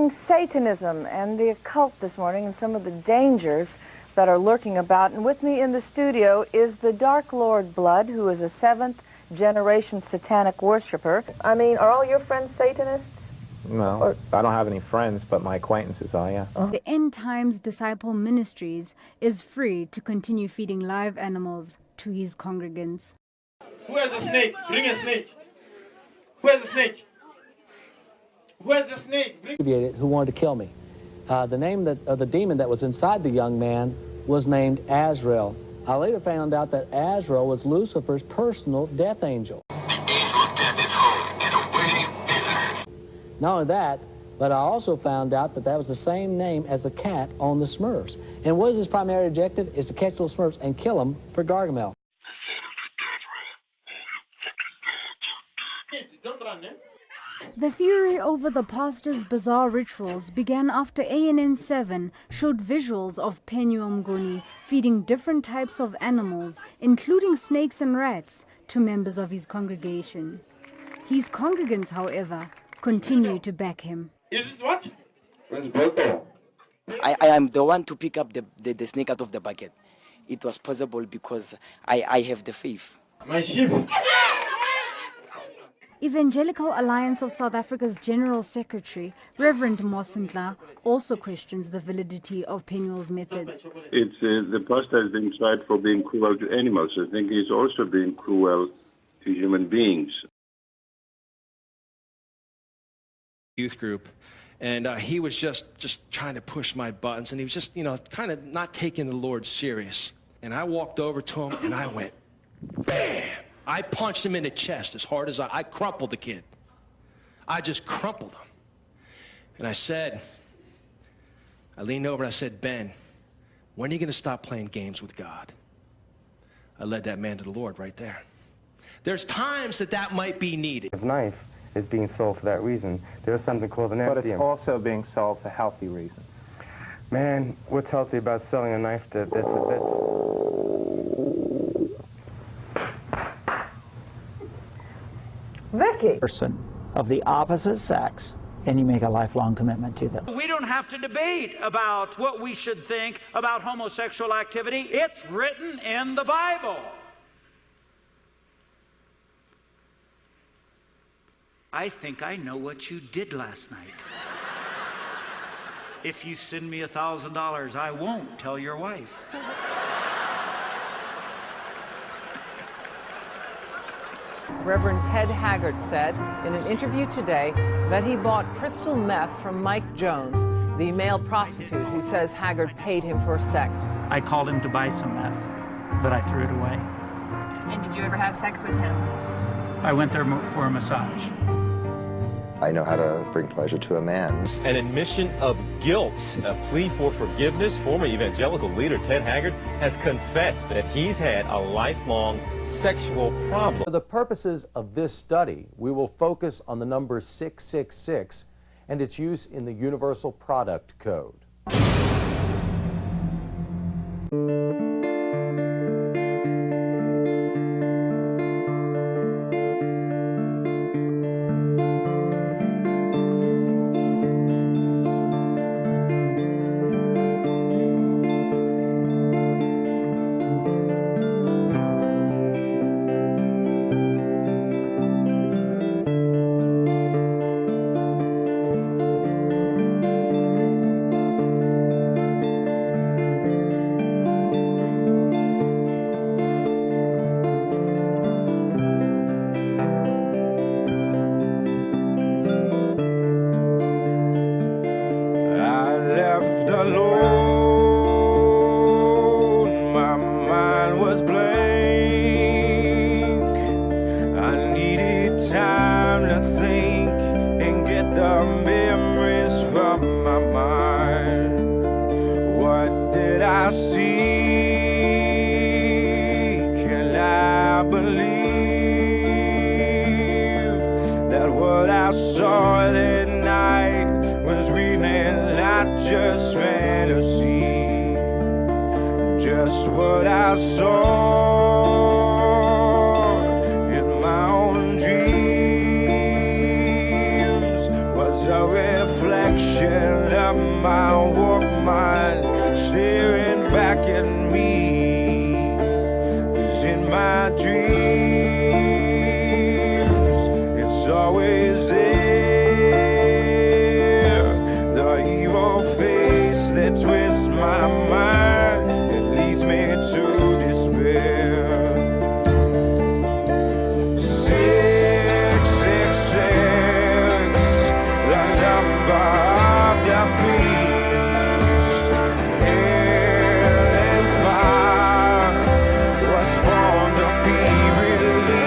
discussing Satanism and the occult this morning and some of the dangers that are lurking about. And with me in the studio is the Dark Lord Blood, who is a seventh-generation satanic worshiper. I mean, are all your friends Satanists? No, I don't have any friends, but my acquaintances are, yeah. The End Times Disciple Ministries is free to continue feeding live animals to his congregants. Who has a snake? Bring a snake. Who has a snake? Who has the snake? Bring... Who wanted to kill me. The name of the demon that was inside the young man was named Azrael. I later found out that Azrael was Lucifer's personal death angel. The angel of death is home and awaiting. Not only that, but I also found out that that was the same name as the cat on the Smurfs. And what is his primary objective? Is to catch little Smurfs and kill them for Gargamel. Don't run, eh? The fury over the pastor's bizarre rituals began after ANN 7 showed visuals of Penyu Mnguni feeding different types of animals, including snakes and rats, to members of his congregation. His congregants, however, continue to back him. Is this what? I am the one to pick up the snake out of the bucket. It was possible because I have the faith. My sheep. Evangelical Alliance of South Africa's General Secretary, Reverend Mosentla, also questions the validity of Penuel's method. It's the pastor is being tried for being cruel to animals. I think he's also being cruel to human beings. Youth group, and he was just trying to push my buttons, and he was just, kind of not taking the Lord serious. And I walked over to him, and I went, bam! I punched him in the chest as hard as I crumpled the kid. I just crumpled him. And I leaned over and I said, Ben, when are you going to stop playing games with God? I led that man to the Lord right there. There's times that might be needed. His knife is being sold for that reason. There's something called an FDM. But it's also being sold for healthy reasons. Man, what's healthy about selling a knife that's Vicky. Person of the opposite sex, and you make a lifelong commitment to them. We don't have to debate about what we should think about homosexual activity. It's written in the Bible. I think I know what you did last night. If you send me $1,000, I won't tell your wife. Reverend Ted Haggard said in an interview today that he bought crystal meth from Mike Jones, the male prostitute who says Haggard paid him for sex. I called him to buy some meth, but I threw it away. And did you ever have sex with him? I went there for a massage. I know how to bring pleasure to a man. An admission of guilt, a plea for forgiveness. Former evangelical leader Ted Haggard has confessed that he's had a lifelong sexual problem. For the purposes of this study, we will focus on the number 666 and its use in the Universal Product Code. Just fantasy, just what I saw in my own dreams was a reflection my dreams, it's always there. The evil face that twists my mind, it leads me to despair. 666, the number of the beast. Hell and fire was born to be released.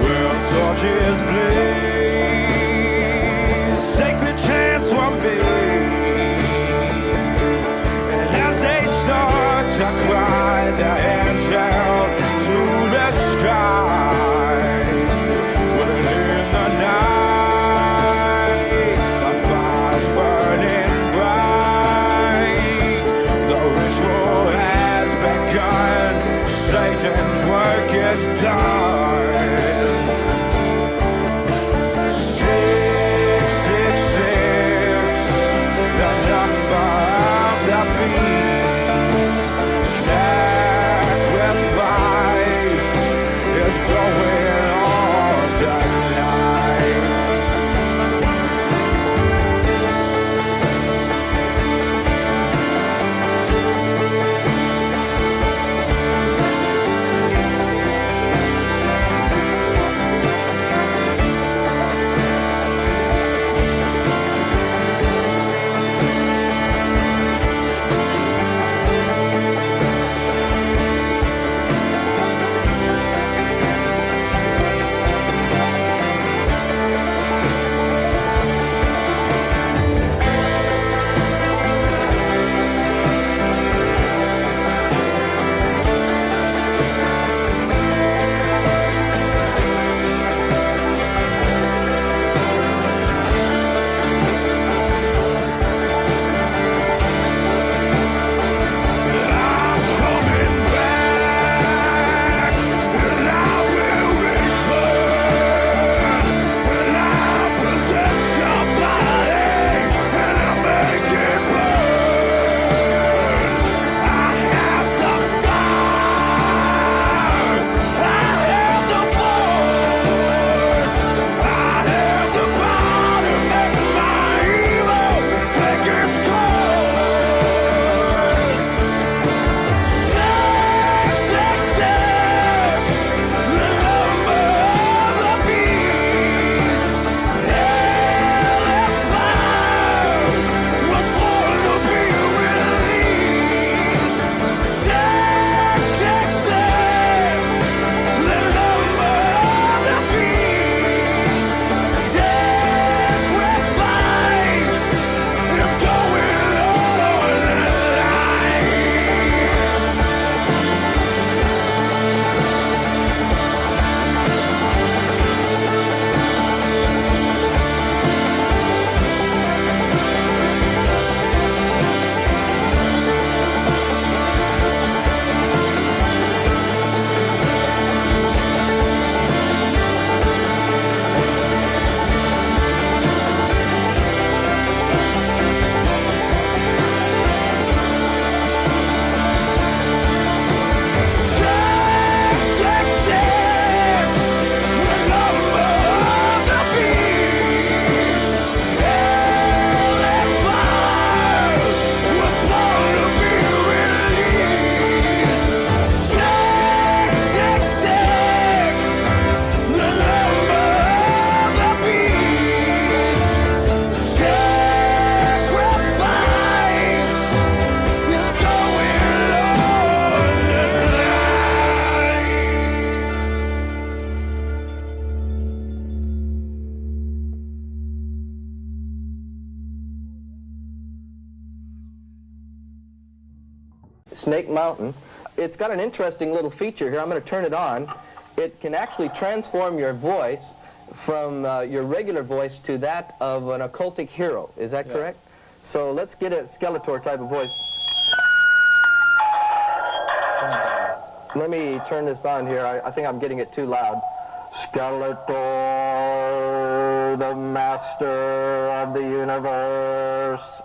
Well, torches blaze, sacred chants were made, and as they start to cry, their hands out to the sky. Well, in the night, the fire's burning bright. The ritual has begun. Satan's work is done. 666, the number of the beast. Sacrifice is going on tonight. Snake Mountain. It's got an interesting little feature here. I'm going to turn it on. It can actually transform your voice from your regular voice to that of an occultic hero. Is that correct? So let's get a Skeletor type of voice. Let me turn this on here. I think I'm getting it too loud. Skeletor, the master of the universe.